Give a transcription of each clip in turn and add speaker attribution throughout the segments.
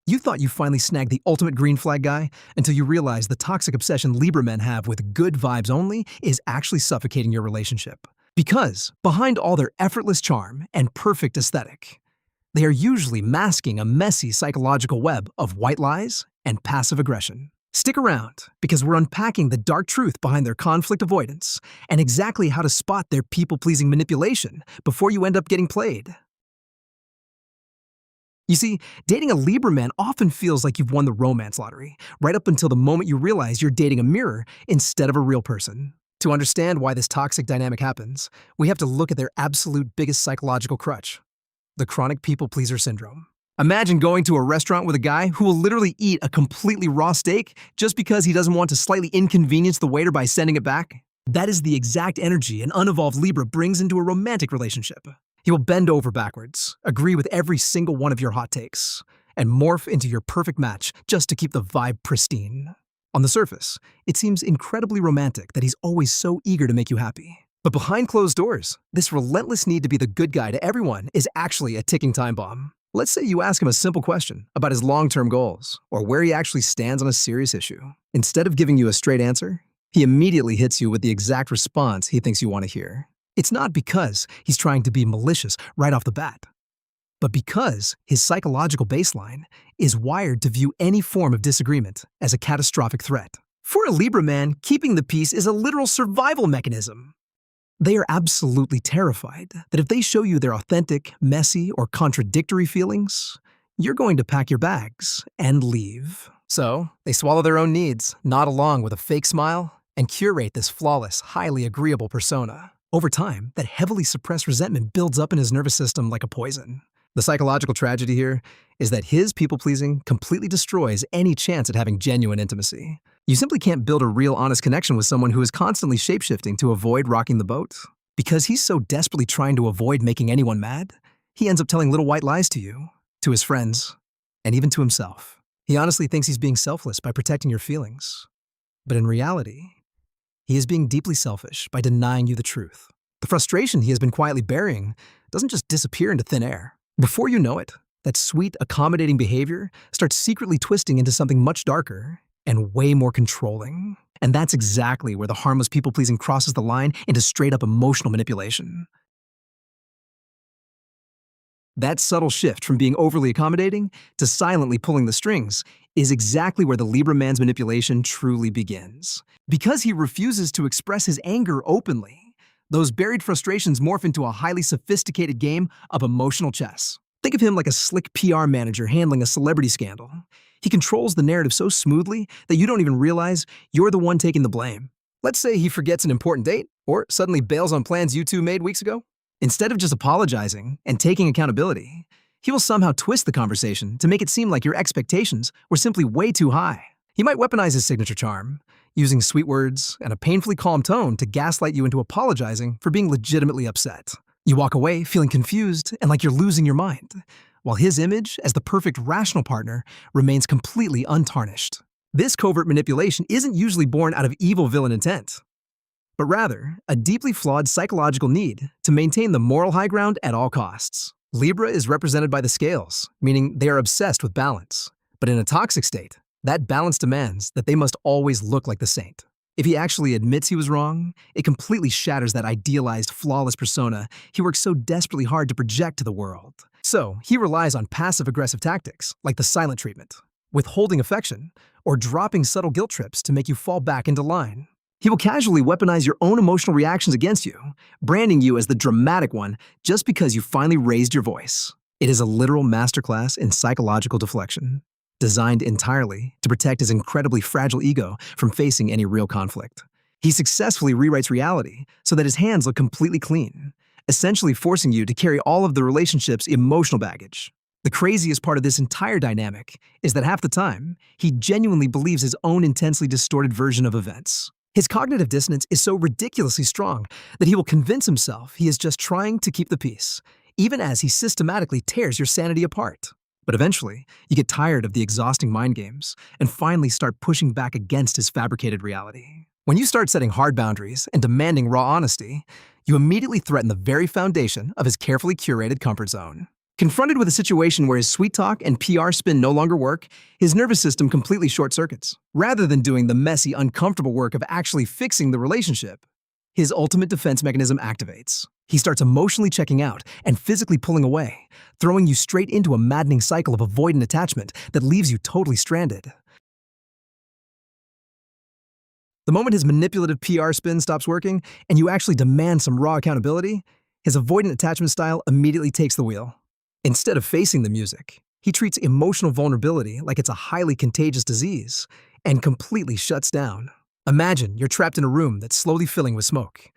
Speaker 1: You thought you finally snagged the ultimate green flag guy until you realized the toxic obsession Libra men have with good vibes only is actually suffocating your relationship. Because behind all their effortless charm and perfect aesthetic, they are usually masking a messy psychological web of white lies and passive aggression. Stick around, because we're unpacking the dark truth behind their conflict avoidance and exactly how to spot their people-pleasing manipulation before you end up getting played. You see, dating a Libra man often feels like you've won the romance lottery, right up until the moment you realize you're dating a mirror instead of a real person. To understand why this toxic dynamic happens, we have to look at their absolute biggest psychological crutch: the chronic people-pleaser syndrome. Imagine going to a restaurant with a guy who will literally eat a completely raw steak just because he doesn't want to slightly inconvenience the waiter by sending it back. That is the exact energy an unevolved Libra brings into a romantic relationship. He will bend over backwards, agree with every single one of your hot takes, and morph into your perfect match just to keep the vibe pristine. On the surface, it seems incredibly romantic that he's always so eager to make you happy. But behind closed doors, this relentless need to be the good guy to everyone is actually a ticking time bomb. Let's say you ask him a simple question about his long-term goals or where he actually stands on a serious issue. Instead of giving you a straight answer, he immediately hits you with the exact response he thinks you want to hear. It's not because he's trying to be malicious right off the bat, but because his psychological baseline is wired to view any form of disagreement as a catastrophic threat. For a Libra man, keeping the peace is a literal survival mechanism. They are absolutely terrified that if they show you their authentic, messy, or contradictory feelings, you're going to pack your bags and leave. So, they swallow their own needs, nod along with a fake smile, and curate this flawless, highly agreeable persona. Over time, that heavily suppressed resentment builds up in his nervous system like a poison. The psychological tragedy here is that his people-pleasing completely destroys any chance at having genuine intimacy. You simply can't build a real, honest connection with someone who is constantly shape-shifting to avoid rocking the boat. Because he's so desperately trying to avoid making anyone mad, he ends up telling little white lies to you, to his friends, and even to himself. He honestly thinks he's being selfless by protecting your feelings. But in reality, he is being deeply selfish by denying you the truth. The frustration he has been quietly burying doesn't just disappear into thin air. Before you know it, that sweet, accommodating behavior starts secretly twisting into something much darker and way more controlling. And that's exactly where the harmless people-pleasing crosses the line into straight-up emotional manipulation. That subtle shift from being overly accommodating to silently pulling the strings is exactly where the Libra man's manipulation truly begins. Because he refuses to express his anger openly, those buried frustrations morph into a highly sophisticated game of emotional chess. Think of him like a slick PR manager handling a celebrity scandal. He controls the narrative so smoothly that you don't even realize you're the one taking the blame. Let's say he forgets an important date, or suddenly bails on plans you two made weeks ago. Instead of just apologizing and taking accountability, he will somehow twist the conversation to make it seem like your expectations were simply way too high. He might weaponize his signature charm, using sweet words and a painfully calm tone to gaslight you into apologizing for being legitimately upset. You walk away feeling confused and like you're losing your mind, while his image as the perfect rational partner remains completely untarnished. This covert manipulation isn't usually born out of evil villain intent, but rather a deeply flawed psychological need to maintain the moral high ground at all costs. Libra is represented by the scales, meaning they are obsessed with balance. But in a toxic state, that balance demands that they must always look like the saint. If he actually admits he was wrong, it completely shatters that idealized, flawless persona he works so desperately hard to project to the world. So, he relies on passive-aggressive tactics, like the silent treatment, withholding affection, or dropping subtle guilt trips to make you fall back into line. He will casually weaponize your own emotional reactions against you, branding you as the dramatic one just because you finally raised your voice. It is a literal masterclass in psychological deflection, designed entirely to protect his incredibly fragile ego from facing any real conflict. He successfully rewrites reality so that his hands look completely clean, essentially forcing you to carry all of the relationship's emotional baggage. The craziest part of this entire dynamic is that half the time, he genuinely believes his own intensely distorted version of events. His cognitive dissonance is so ridiculously strong that he will convince himself he is just trying to keep the peace, even as he systematically tears your sanity apart. But eventually, you get tired of the exhausting mind games and finally start pushing back against his fabricated reality. When you start setting hard boundaries and demanding raw honesty, you immediately threaten the very foundation of his carefully curated comfort zone. Confronted with a situation where his sweet talk and PR spin no longer work, his nervous system completely short circuits. Rather than doing the messy, uncomfortable work of actually fixing the relationship, his ultimate defense mechanism activates. He starts emotionally checking out and physically pulling away, throwing you straight into a maddening cycle of avoidant attachment that leaves you totally stranded. The moment his manipulative PR spin stops working and you actually demand some raw accountability, his avoidant attachment style immediately takes the wheel. Instead of facing the music, he treats emotional vulnerability like it's a highly contagious disease and completely shuts down. Imagine you're trapped in a room that's slowly filling with smoke.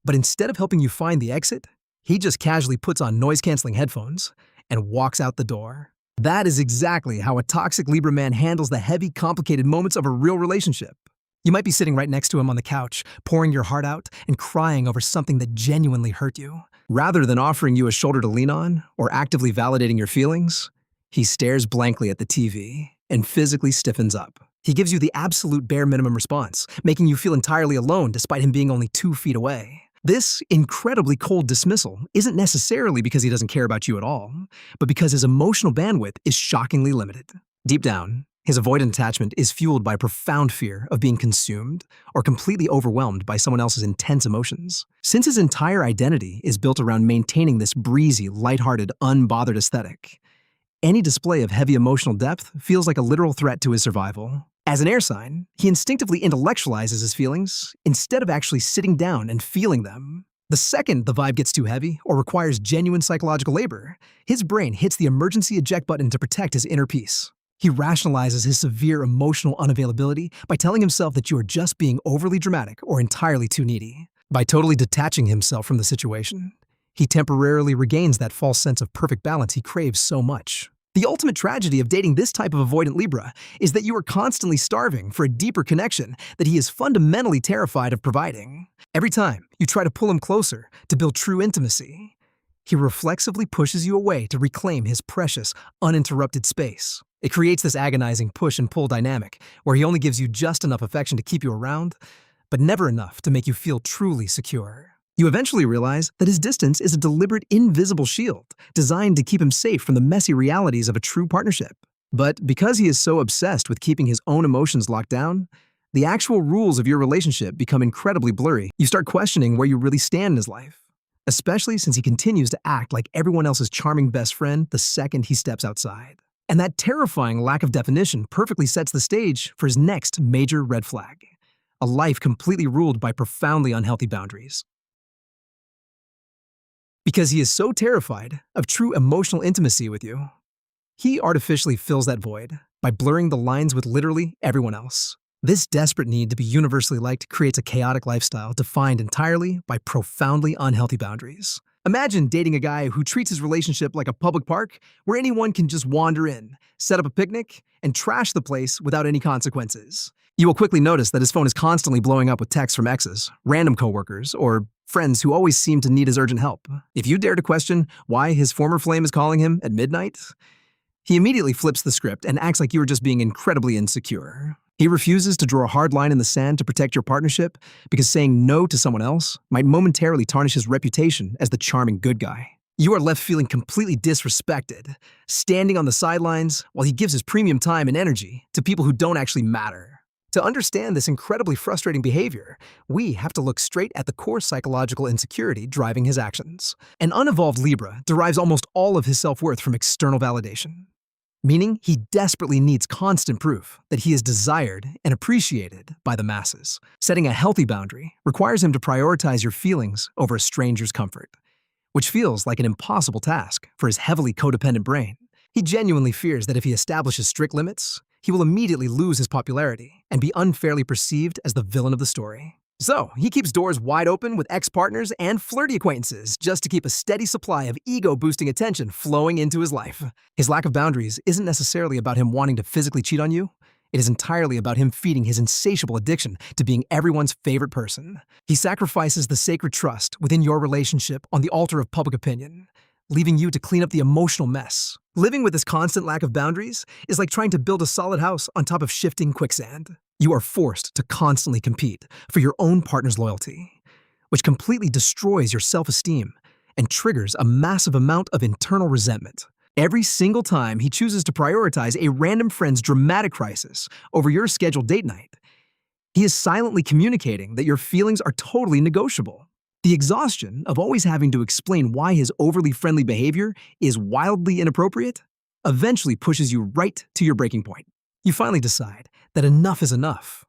Speaker 1: But instead of helping you find the exit, he just casually puts on noise-canceling headphones and walks out the door. That is exactly how a toxic Libra man handles the heavy, complicated moments of a real relationship. You might be sitting right next to him on the couch, pouring your heart out and crying over something that genuinely hurt you. Rather than offering you a shoulder to lean on or actively validating your feelings, he stares blankly at the TV and physically stiffens up. He gives you the absolute bare minimum response, making you feel entirely alone despite him being only 2 feet away. This incredibly cold dismissal isn't necessarily because he doesn't care about you at all, but because his emotional bandwidth is shockingly limited. Deep down, his avoidant attachment is fueled by profound fear of being consumed or completely overwhelmed by someone else's intense emotions. Since his entire identity is built around maintaining this breezy, lighthearted, unbothered aesthetic, any display of heavy emotional depth feels like a literal threat to his survival. As an air sign, he instinctively intellectualizes his feelings instead of actually sitting down and feeling them. The second the vibe gets too heavy or requires genuine psychological labor, his brain hits the emergency eject button to protect his inner peace. He rationalizes his severe emotional unavailability by telling himself that you are just being overly dramatic or entirely too needy. By totally detaching himself from the situation, he temporarily regains that false sense of perfect balance he craves so much. The ultimate tragedy of dating this type of avoidant Libra is that you are constantly starving for a deeper connection that he is fundamentally terrified of providing. Every time you try to pull him closer to build true intimacy, he reflexively pushes you away to reclaim his precious, uninterrupted space. It creates this agonizing push and pull dynamic where he only gives you just enough affection to keep you around, but never enough to make you feel truly secure. You eventually realize that his distance is a deliberate, invisible shield designed to keep him safe from the messy realities of a true partnership. But because he is so obsessed with keeping his own emotions locked down, the actual rules of your relationship become incredibly blurry. You start questioning where you really stand in his life, especially since he continues to act like everyone else's charming best friend the second he steps outside. And that terrifying lack of definition perfectly sets the stage for his next major red flag: a life completely ruled by profoundly unhealthy boundaries. Because he is so terrified of true emotional intimacy with you, he artificially fills that void by blurring the lines with literally everyone else. This desperate need to be universally liked creates a chaotic lifestyle defined entirely by profoundly unhealthy boundaries. Imagine dating a guy who treats his relationship like a public park where anyone can just wander in, set up a picnic, and trash the place without any consequences. You will quickly notice that his phone is constantly blowing up with texts from exes, random coworkers, or friends who always seem to need his urgent help. If you dare to question why his former flame is calling him at midnight, he immediately flips the script and acts like you are just being incredibly insecure. He refuses to draw a hard line in the sand to protect your partnership because saying no to someone else might momentarily tarnish his reputation as the charming good guy. You are left feeling completely disrespected, standing on the sidelines while he gives his premium time and energy to people who don't actually matter. To understand this incredibly frustrating behavior, we have to look straight at the core psychological insecurity driving his actions. An unevolved Libra derives almost all of his self-worth from external validation, meaning he desperately needs constant proof that he is desired and appreciated by the masses. Setting a healthy boundary requires him to prioritize your feelings over a stranger's comfort, which feels like an impossible task for his heavily codependent brain. He genuinely fears that if he establishes strict limits, he will immediately lose his popularity and be unfairly perceived as the villain of the story. So, he keeps doors wide open with ex-partners and flirty acquaintances just to keep a steady supply of ego-boosting attention flowing into his life. His lack of boundaries isn't necessarily about him wanting to physically cheat on you. It is entirely about him feeding his insatiable addiction to being everyone's favorite person. He sacrifices the sacred trust within your relationship on the altar of public opinion, leaving you to clean up the emotional mess. Living with this constant lack of boundaries is like trying to build a solid house on top of shifting quicksand. You are forced to constantly compete for your own partner's loyalty, which completely destroys your self-esteem and triggers a massive amount of internal resentment. Every single time he chooses to prioritize a random friend's dramatic crisis over your scheduled date night, he is silently communicating that your feelings are totally negotiable. The exhaustion of always having to explain why his overly friendly behavior is wildly inappropriate eventually pushes you right to your breaking point. You finally decide that enough is enough,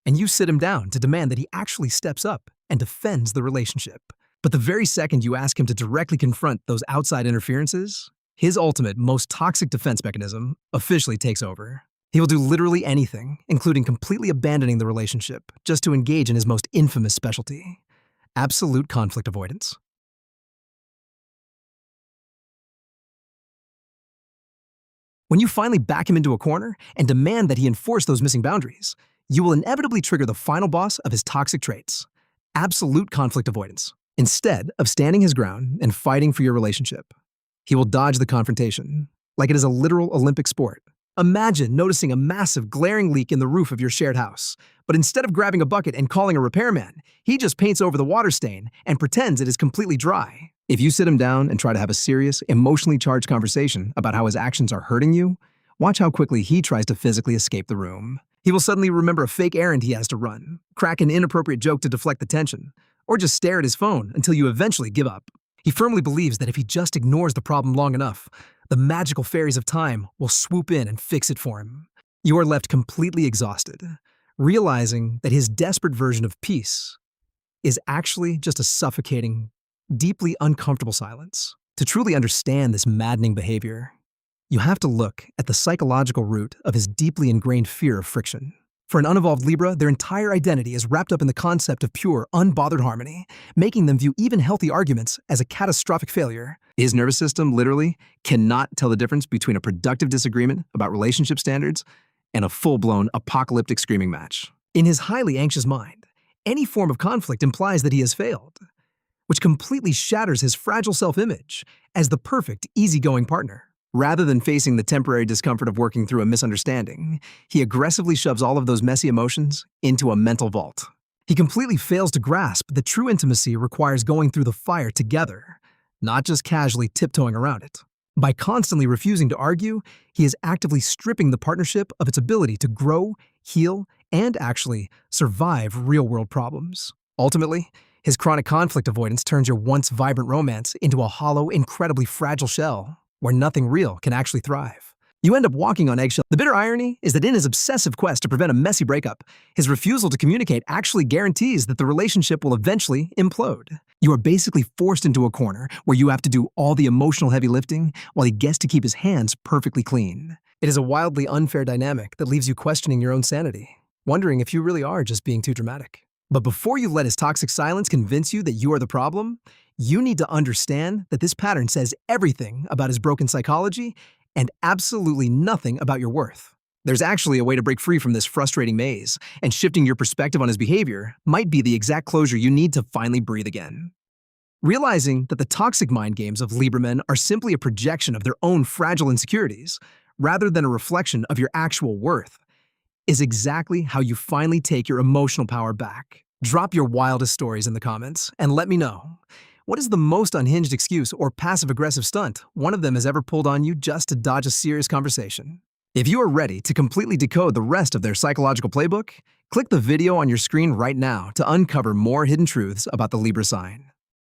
Speaker 1: and you sit him down to demand that he actually steps up and defends the relationship. But the very second you ask him to directly confront those outside interferences, his ultimate, most toxic defense mechanism officially takes over. He will do literally anything, including completely abandoning the relationship, just to engage in his most infamous specialty: absolute conflict avoidance. When you finally back him into a corner and demand that he enforce those missing boundaries, you will inevitably trigger the final boss of his toxic traits: absolute conflict avoidance. Instead of standing his ground and fighting for your relationship, he will dodge the confrontation like it is a literal Olympic sport. Imagine noticing a massive glaring leak in the roof of your shared house, but instead of grabbing a bucket and calling a repairman, he just paints over the water stain and pretends it is completely dry. If you sit him down and try to have a serious, emotionally charged conversation about how his actions are hurting you, watch how quickly he tries to physically escape the room. He will suddenly remember a fake errand he has to run, crack an inappropriate joke to deflect the tension, or just stare at his phone until you eventually give up. He firmly believes that if he just ignores the problem long enough, the magical fairies of time will swoop in and fix it for him. You are left completely exhausted, realizing that his desperate version of peace is actually just a suffocating, deeply uncomfortable silence. To truly understand this maddening behavior, you have to look at the psychological root of his deeply ingrained fear of friction. For an unevolved Libra, their entire identity is wrapped up in the concept of pure, unbothered harmony, making them view even healthy arguments as a catastrophic failure. His nervous system literally cannot tell the difference between a productive disagreement about relationship standards and a full-blown apocalyptic screaming match. In his highly anxious mind, any form of conflict implies that he has failed, which completely shatters his fragile self-image as the perfect, easygoing partner. Rather than facing the temporary discomfort of working through a misunderstanding, he aggressively shoves all of those messy emotions into a mental vault. He completely fails to grasp that true intimacy requires going through the fire together, not just casually tiptoeing around it. By constantly refusing to argue, he is actively stripping the partnership of its ability to grow, heal, and actually survive real-world problems. Ultimately, his chronic conflict avoidance turns your once vibrant romance into a hollow, incredibly fragile shell, where nothing real can actually thrive. You end up walking on eggshells. The bitter irony is that in his obsessive quest to prevent a messy breakup, his refusal to communicate actually guarantees that the relationship will eventually implode. You are basically forced into a corner where you have to do all the emotional heavy lifting while he gets to keep his hands perfectly clean. It is a wildly unfair dynamic that leaves you questioning your own sanity, wondering if you really are just being too dramatic. But before you let his toxic silence convince you that you are the problem, you need to understand that this pattern says everything about his broken psychology and absolutely nothing about your worth. There's actually a way to break free from this frustrating maze, and shifting your perspective on his behavior might be the exact closure you need to finally breathe again. Realizing that the toxic mind games of Libra men are simply a projection of their own fragile insecurities, rather than a reflection of your actual worth, is exactly how you finally take your emotional power back. Drop your wildest stories in the comments and let me know. What is the most unhinged excuse or passive-aggressive stunt one of them has ever pulled on you just to dodge a serious conversation? If you are ready to completely decode the rest of their psychological playbook, click the video on your screen right now to uncover more hidden truths about the Libra sign.